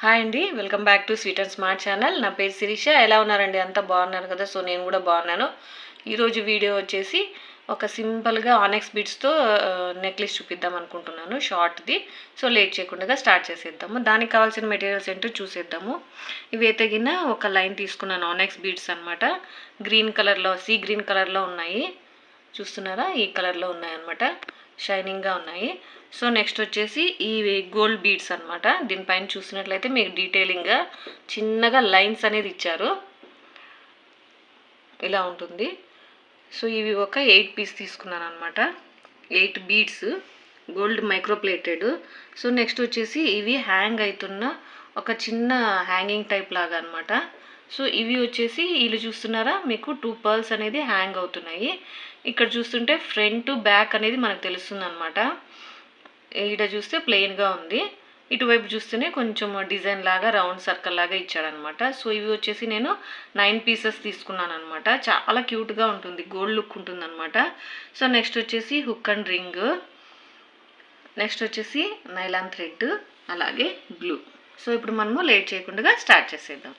Hi అండి, welcome back to sweet and smart channel. నా పేరు శిరీష. ఎలా ఉన్నారండి? అంతా బాగున్నారు కదా? సో నేను కూడా బాగున్నాను. ఈరోజు వీడియో వచ్చేసి ఒక సింపుల్గా ఆనెక్స్ బీడ్స్తో నెక్లెస్ చూపిద్దాం అనుకుంటున్నాను, షార్ట్ది. సో లేట్ చేయకుండా స్టార్ట్ చేసేద్దాము. దానికి కావాల్సిన మెటీరియల్స్ ఏంటో చూసేద్దాము. ఇవి తగిన ఒక లైన్ తీసుకున్నాను, ఆనెక్స్ బీడ్స్ అనమాట. గ్రీన్ కలర్లో, సీ గ్రీన్ కలర్లో ఉన్నాయి. చూస్తున్నారా? ఈ కలర్లో ఉన్నాయన్నమాట, షైనింగ్గా ఉన్నాయి. సో నెక్స్ట్ వచ్చేసి ఈ గోల్డ్ బీడ్స్ అనమాట. దీనిపైన చూసినట్లయితే మీకు డీటెయిలింగ్గా చిన్నగా లైన్స్ అనేది ఇచ్చారు, ఇలా ఉంటుంది. సో ఇవి ఒక 8 పీస్ తీసుకున్నాను అనమాట, 8 beads gold microplated. So next వచ్చేసి ఇవి హ్యాంగ్ అవుతున్న ఒక చిన్న హ్యాంగింగ్ టైప్ లాగా అనమాట. సో ఇవి వచ్చేసి వీళ్ళు చూస్తున్నారా, మీకు 2 పర్ల్స్ అనేది హ్యాంగ్ అవుతున్నాయి. ఇక్కడ చూస్తుంటే ఫ్రంట్ బ్యాక్ అనేది మనకు తెలుస్తుంది అనమాట. ఈడ చూస్తే ప్లెయిన్గా ఉంది, ఇటువైపు చూస్తేనే కొంచెం డిజైన్ లాగా రౌండ్ సర్కిల్ లాగా ఇచ్చాడనమాట. సో ఇవి వచ్చేసి నేను 9 పీసెస్ తీసుకున్నాను అనమాట. చాలా క్యూట్గా ఉంటుంది, గోల్డ్ లుక్ ఉంటుంది అనమాట. సో నెక్స్ట్ వచ్చేసి హుక్ అండ్ రింగ్, నెక్స్ట్ వచ్చేసి నైలాన్ థ్రెడ్, అలాగే బ్లూ. సో ఇప్పుడు మనము లేట్ చేయకుండా స్టార్ట్ చేసేద్దాం.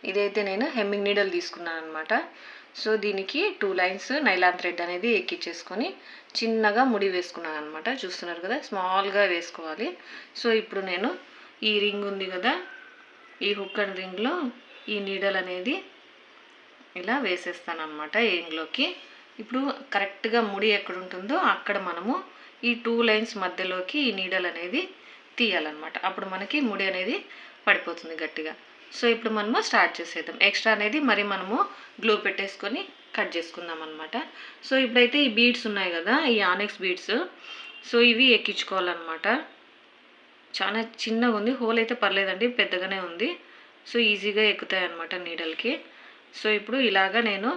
ఇదైతే నేను హెమ్మింగ్ నీడల్ తీసుకున్నాను అనమాట. సో దీనికి 2 లైన్స్ నైలాన్ థ్రెడ్ అనేది ఎక్కించేసుకొని చిన్నగా ముడి వేసుకున్నాను అనమాట. చూస్తున్నారు కదా, స్మాల్గా వేసుకోవాలి. సో ఇప్పుడు నేను ఈ రింగ్ ఉంది కదా, ఈ హుక్ అండ్ రింగ్లో ఈ నీడల్ అనేది ఇలా వేసేస్తాను అనమాట ఈ రింగ్లోకి. ఇప్పుడు కరెక్ట్గా ముడి ఎక్కడ ఉంటుందో అక్కడ మనము ఈ 2 లైన్స్ మధ్యలోకి ఈ నీడల్ అనేది తీయాలన్నమాట. అప్పుడు మనకి ముడి అనేది పడిపోతుంది గట్టిగా. సో ఇప్పుడు మనము స్టార్ట్ చేసేద్దాం. ఎక్స్ట్రా అనేది మరి మనము గ్లూ పెట్టేసుకొని కట్ చేసుకుందాం అనమాట. సో ఇప్పుడైతే ఈ బీడ్స్ ఉన్నాయి కదా, ఈ ఆనెక్స్ బీడ్స్, సో ఇవి ఎక్కించుకోవాలన్నమాట. చాలా చిన్నగా ఉంది, హోల్ అయితే పర్లేదండి, పెద్దగానే ఉంది. సో ఈజీగా ఎక్కుతాయి అన్నమాట నీడల్కి. సో ఇప్పుడు ఇలాగా నేను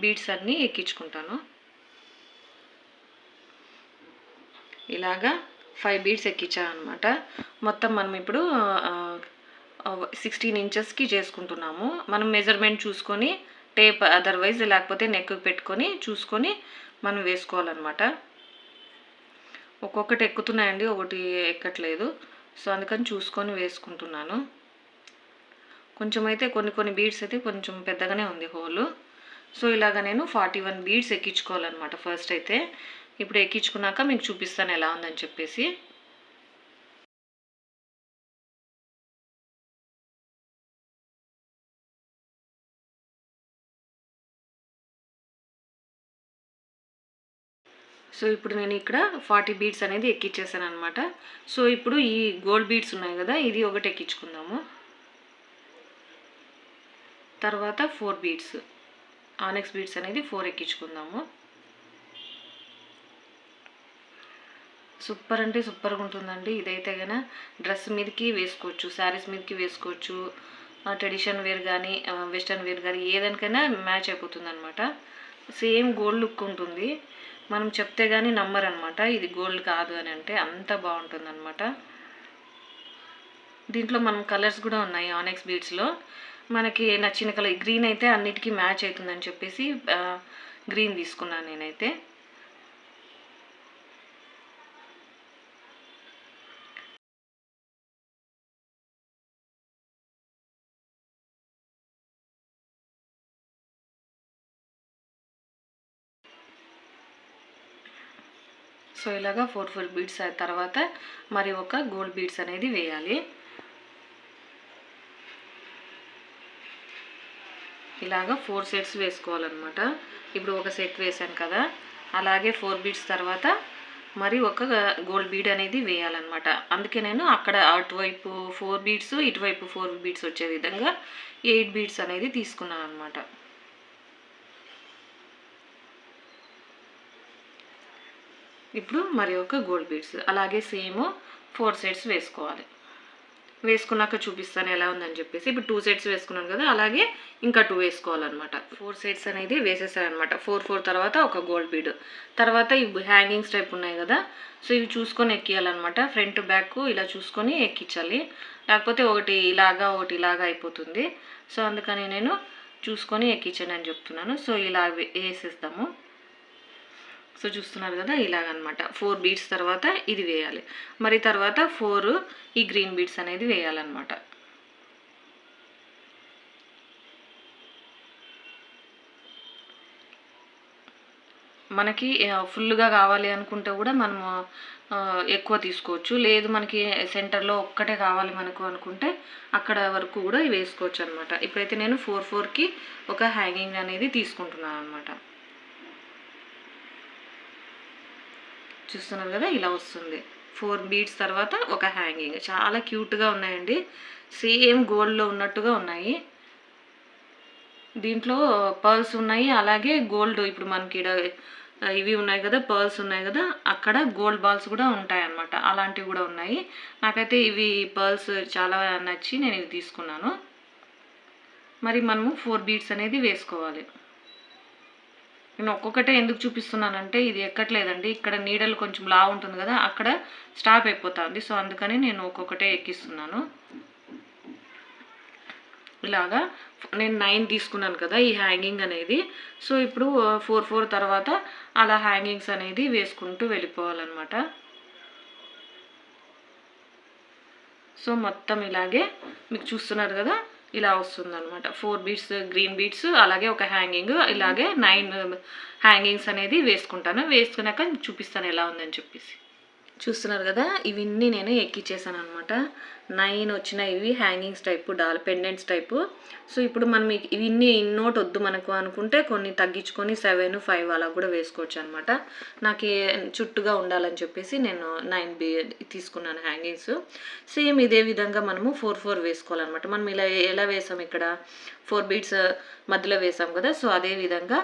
బీడ్స్ అన్నీ ఎక్కించుకుంటాను. ఇలాగా 5 బీడ్స్ ఎక్కించాను అనమాట. మొత్తం మనం ఇప్పుడు 16 ఇంచెస్కి చేసుకుంటున్నాము. మనం మెజర్మెంట్ చూసుకొని టేప్ అదర్వైజ్ లేకపోతే నెక్ పెట్టుకొని చూసుకొని మనం వేసుకోవాలన్నమాట. ఒక్కొక్కటి ఎక్కుతున్నాయండి, ఒకటి ఎక్కట్లేదు. సో అందుకని చూసుకొని వేసుకుంటున్నాను. కొంచెం అయితే కొన్ని బీడ్స్ అయితే కొంచెం పెద్దగానే ఉంది హోలు. సో ఇలాగ నేను 41 బీడ్స్ ఎక్కించుకోవాలన్నమాట ఫస్ట్ అయితే. ఇప్పుడు ఎక్కించుకున్నాక మీకు చూపిస్తాను ఎలా ఉందని చెప్పేసి. సో ఇప్పుడు నేను ఇక్కడ 40 బీడ్స్ అనేది ఎక్కించేసాను అనమాట. సో ఇప్పుడు ఈ గోల్డ్ బీడ్స్ ఉన్నాయి కదా, ఇది ఒకటి ఎక్కించుకుందాము. తర్వాత 4 బీడ్స్ ఆనెక్స్ బీడ్స్ అనేది 4 ఎక్కించుకుందాము. సూపర్ అంటే సూపర్గా ఉంటుందండి. ఇదైతే కనుక డ్రెస్ మీదకి వేసుకోవచ్చు, శారీస్ మీదకి వేసుకోవచ్చు, ట్రెడిషన్ వేర్ కానీ వెస్ట్రన్ వేర్ కానీ ఏదానికైనా మ్యాచ్ అయిపోతుంది అనమాట. సేమ్ గోల్డ్ లుక్ ఉంటుంది. మనం చెప్తే కానీ నమ్మరనమాట ఇది గోల్డ్ కాదు అని, అంటే అంత బాగుంటుంది అనమాట. దీంట్లో మనం కలర్స్ కూడా ఉన్నాయి ఆనెక్స్ బీడ్స్లో. మనకి నచ్చిన కలర్ గ్రీన్ అయితే అన్నిటికీ మ్యాచ్ అవుతుందని చెప్పేసి గ్రీన్ తీసుకున్నాను నేనైతే. సో ఇలాగా 4 బీడ్స్ తర్వాత మరి ఒక గోల్డ్ బీడ్స్ అనేది వేయాలి. ఇలాగా 4 సెట్స్ వేసుకోవాలన్నమాట. ఇప్పుడు ఒక సెట్ వేసాను కదా, అలాగే 4 బీడ్స్ తర్వాత మరి ఒక గోల్డ్ బీడ్ అనేది వేయాలన్నమాట. అందుకే నేను అక్కడ అటువైపు 4 బీడ్స్ ఇటువైపు 4 బీడ్స్ వచ్చే విధంగా 8 బీడ్స్ అనేది తీసుకున్నాను అనమాట. ఇప్పుడు మరి ఒక గోల్డ్ బీడ్స్ అలాగే సేమ్ 4 సెట్స్ వేసుకోవాలి. వేసుకున్నాక చూపిస్తాను ఎలా ఉందని చెప్పేసి. ఇప్పుడు 2 సెట్స్ వేసుకున్నాను కదా, అలాగే ఇంకా 2 వేసుకోవాలన్నమాట. 4 సెట్స్ అనేది వేసేసారనమాట. 4 తర్వాత ఒక గోల్డ్ బీడ్, తర్వాత ఇవి హ్యాంగింగ్స్ టైప్ ఉన్నాయి కదా, సో ఇవి చూసుకొని ఎక్కియాలన్నమాట. ఫ్రంట్ బ్యాక్ ఇలా చూసుకొని ఎక్కించాలి, లేకపోతే ఒకటి ఇలాగా అయిపోతుంది. సో అందుకని నేను చూసుకొని ఎక్కించండి అని చెప్తున్నాను. సో ఇలా వేసేస్తాము. సో చూస్తున్నారు కదా ఇలాగనమాట 4 బీడ్స్ తర్వాత ఇది వేయాలి. మరి తర్వాత 4 ఈ గ్రీన్ బీడ్స్ అనేది వేయాలన్నమాట. మనకి ఫుల్గా కావాలి అనుకుంటే కూడా మనము ఎక్కువ తీసుకోవచ్చు. లేదు మనకి సెంటర్లో ఒక్కటే కావాలి మనకు అనుకుంటే అక్కడ వరకు కూడా వేసుకోవచ్చు అనమాట. ఇప్పుడైతే నేను 4కి ఒక హ్యాంగింగ్ అనేది తీసుకుంటున్నాను అనమాట. చూస్తున్నారు కదా ఇలా వస్తుంది. 4 బీడ్స్ తర్వాత ఒక హ్యాంగింగ్. చాలా క్యూట్గా ఉన్నాయండి. సేమ్ గోల్డ్లో ఉన్నట్టుగా ఉన్నాయి. దీంట్లో పర్ల్స్ ఉన్నాయి, అలాగే గోల్డ్ ఇప్పుడు మనకి ఇవి ఉన్నాయి కదా, పర్ల్స్ ఉన్నాయి కదా, అక్కడ గోల్డ్ బాల్స్ కూడా ఉంటాయి అన్నమాట. అలాంటివి కూడా ఉన్నాయి. నాకైతే ఇవి పర్ల్స్ చాలా నచ్చి నేను ఇవి తీసుకున్నాను. మరి మనము 4 బీడ్స్ అనేది వేసుకోవాలి. నేను ఒక్కొక్కటే ఎందుకు చూపిస్తున్నానంటే ఇది ఎక్కట్లేదండి. ఇక్కడ నీడలు కొంచెం లా ఉంటుంది కదా, అక్కడ స్టాప్ అయిపోతుంది. సో అందుకని నేను ఒక్కొక్కటే ఎక్కిస్తున్నాను. ఇలాగా నేను 9 తీసుకున్నాను కదా ఈ హ్యాంగింగ్ అనేది. సో ఇప్పుడు 4 తర్వాత అలా హ్యాంగింగ్స్ అనేది వేసుకుంటూ వెళ్ళిపోవాలన్నమాట. సో మొత్తం ఇలాగే మీకు చూస్తున్నారు కదా ఇలా వస్తుందన్నమాట. 4 బీడ్స్ గ్రీన్ బీడ్స్, అలాగే ఒక హ్యాంగింగ్, ఇలాగే 9 హ్యాంగింగ్స్ అనేది వేసుకుంటాను. వేసుకున్నాక చూపిస్తాను ఎలా ఉందని చెప్పేసి. చూస్తున్నారు కదా ఇవన్నీ నేను ఎక్కిచ్చేసాను అనమాట. 9 వచ్చినాయి ఇవి hangings type, pendants type. So ఇప్పుడు మనం ఇవన్నీ ఇన్నోట్ వద్దు మనకు అనుకుంటే కొన్ని తగ్గించుకొని 7, 5 అలా కూడా వేసుకోవచ్చు అనమాట. నాకు చుట్టుగా ఉండాలని చెప్పేసి నేను 9 తీసుకున్నాను హ్యాంగింగ్స్. సేమ్ ఇదే విధంగా మనము 4 వేసుకోవాలన్నమాట. మనం ఇలా ఎలా వేసాం, ఇక్కడ 4 బీడ్స్ మధ్యలో వేసాం కదా, సో అదే విధంగా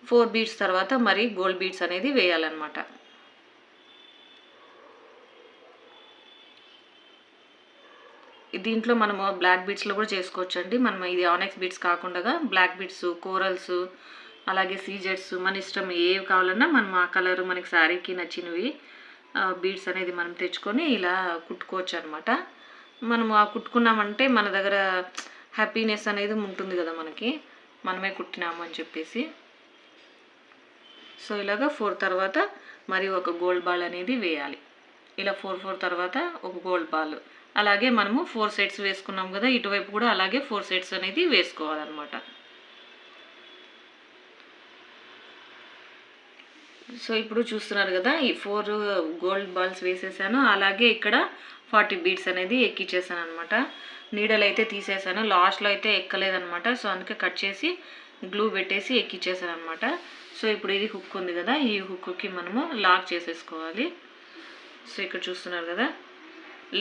4 బీడ్స్ తర్వాత మరి గోల్డ్ బీడ్స్ అనేది వేయాలన్నమాట. దీంట్లో మనము బ్లాక్ బీడ్స్లో కూడా చేసుకోవచ్చు అండి. మనం ఇది ఆనెక్స్ బీడ్స్ కాకుండా బ్లాక్ బీడ్స్, కోరల్స్, అలాగే సీజెట్స్ మన ఇష్టం ఏవి కావాలన్నా మనం ఆ కలర్ మనకి శారీకి నచ్చినవి బీడ్స్ అనేది మనం తెచ్చుకొని ఇలా కుట్టుకోవచ్చు అనమాట. మనము ఆ కుట్టుకున్నామంటే మన దగ్గర హ్యాపీనెస్ అనేది ఉంటుంది కదా మనకి, మనమే కుట్టినాము అని చెప్పేసి. సో ఇలాగా 4 తర్వాత మరి ఒక గోల్డ్ బాల్ అనేది వేయాలి. ఇలా 4 తర్వాత ఒక గోల్డ్ బాల్, అలాగే మనము 4 సెట్స్ వేసుకున్నాం కదా, ఇటువైపు కూడా అలాగే 4 సెట్స్ అనేది వేసుకోవాలన్నమాట. సో ఇప్పుడు చూస్తున్నారు కదా ఈ 4 గోల్డ్ బాల్స్ వేసేసాను. అలాగే ఇక్కడ 40 బీడ్స్ అనేది ఎక్కిచ్చేసాను అనమాట. నీడలు అయితే తీసేసాను, లాస్ట్లో అయితే ఎక్కలేదనమాట. సో అందుకే కట్ చేసి గ్లూ పెట్టేసి ఎక్కిచ్చేసాను అనమాట. సో ఇప్పుడు ఇది హుక్ ఉంది కదా, ఈ హుక్కి మనము లాక్ చేసేసుకోవాలి. సో ఇక్కడ చూస్తున్నారు కదా,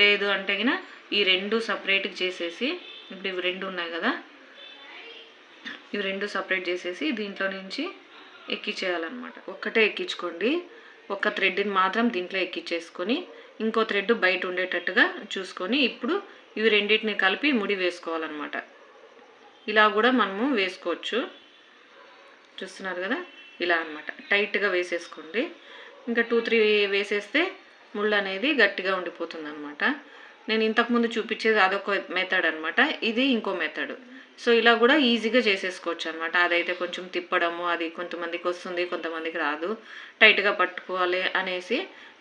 లేదు అంటే గిన ఈ 2 సపరేట్గా చేసేసి, ఇప్పుడు ఇవి 2 ఉన్నాయి కదా, ఇవి 2 సపరేట్ చేసేసి దీంట్లో నుంచి ఎక్కించేయాలన్నమాట. ఒక్కటే ఎక్కించుకోండి. ఒక థ్రెడ్ని మాత్రం దీంట్లో ఎక్కించేసుకొని ఇంకో థ్రెడ్ బయట ఉండేటట్టుగా చూసుకొని ఇప్పుడు ఇవి రెండింటిని కలిపి ముడి వేసుకోవాలన్నమాట. ఇలా కూడా మనము వేసుకోవచ్చు. చూస్తున్నారు కదా ఇలా అన్నమాట. టైట్గా వేసేసుకోండి. ఇంకా 2-3 వేసేస్తే ముళ్ళు అనేది గట్టిగా ఉండిపోతుంది అనమాట. నేను ఇంతకుముందు చూపించేది అదొక మెథడ్ అనమాట, ఇది ఇంకో మెథడ్. సో ఇలా కూడా ఈజీగా చేసేసుకోవచ్చు అనమాట. అదైతే కొంచెం తిప్పడము అది కొంతమందికి వస్తుంది, కొంతమందికి రాదు. టైట్గా పట్టుకోవాలి అనేసి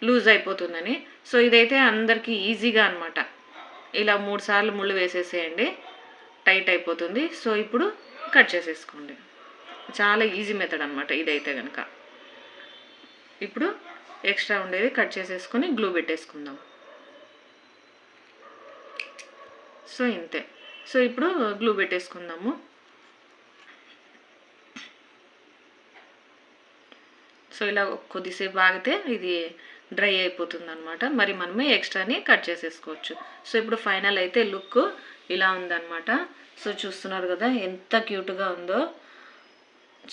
లూజ్ అయిపోతుందని. సో ఇదైతే అందరికీ ఈజీగా అనమాట. ఇలా 3 సార్లు ముళ్ళు వేసేసేయండి, టైట్ అయిపోతుంది. సో ఇప్పుడు కట్ చేసేసుకోండి. చాలా ఈజీ మెథడ్ అనమాట ఇదైతే కనుక. ఇప్పుడు ఎక్స్ట్రా ఉండేది కట్ చేసేసుకొని గ్లూ పెట్టేసుకుందాం. సో ఇంతే. సో ఇప్పుడు గ్లూ పెట్టేసుకుందాము. సో ఇలా కొద్దిసేపు ఆగితే ఇది డ్రై అయిపోతుంది అనమాట. మరి మనమే ఎక్స్ట్రాని కట్ చేసేసుకోవచ్చు. సో ఇప్పుడు ఫైనల్ అయితే లుక్ ఇలా ఉందన్నమాట. సో చూస్తున్నారు కదా ఎంత క్యూట్గా ఉందో,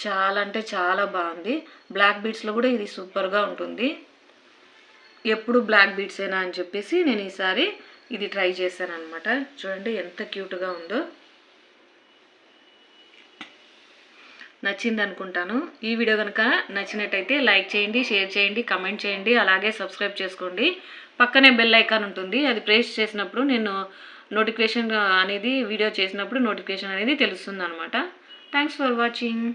చాలా అంటే చాలా బాగుంది. బ్లాక్ బీడ్స్లో కూడా ఇది సూపర్గా ఉంటుంది. ఎప్పుడు బ్లాక్ బీడ్స్ ఏనా అని చెప్పేసి నేను ఈసారి ఇది ట్రై చేశాను అనమాట. చూడండి ఎంత క్యూట్గా ఉందో. నచ్చింది అనుకుంటాను. ఈ వీడియో కనుక నచ్చినట్టయితే లైక్ చేయండి, షేర్ చేయండి, కమెంట్ చేయండి, అలాగే సబ్స్క్రైబ్ చేసుకోండి. పక్కనే బెల్ ఐకాన్ ఉంటుంది, అది ప్రెస్ చేసినప్పుడు నేను నోటిఫికేషన్ అనేది వీడియో చేసినప్పుడు నోటిఫికేషన్ అనేది తెలుస్తుంది అనమాట. Thanks for watching.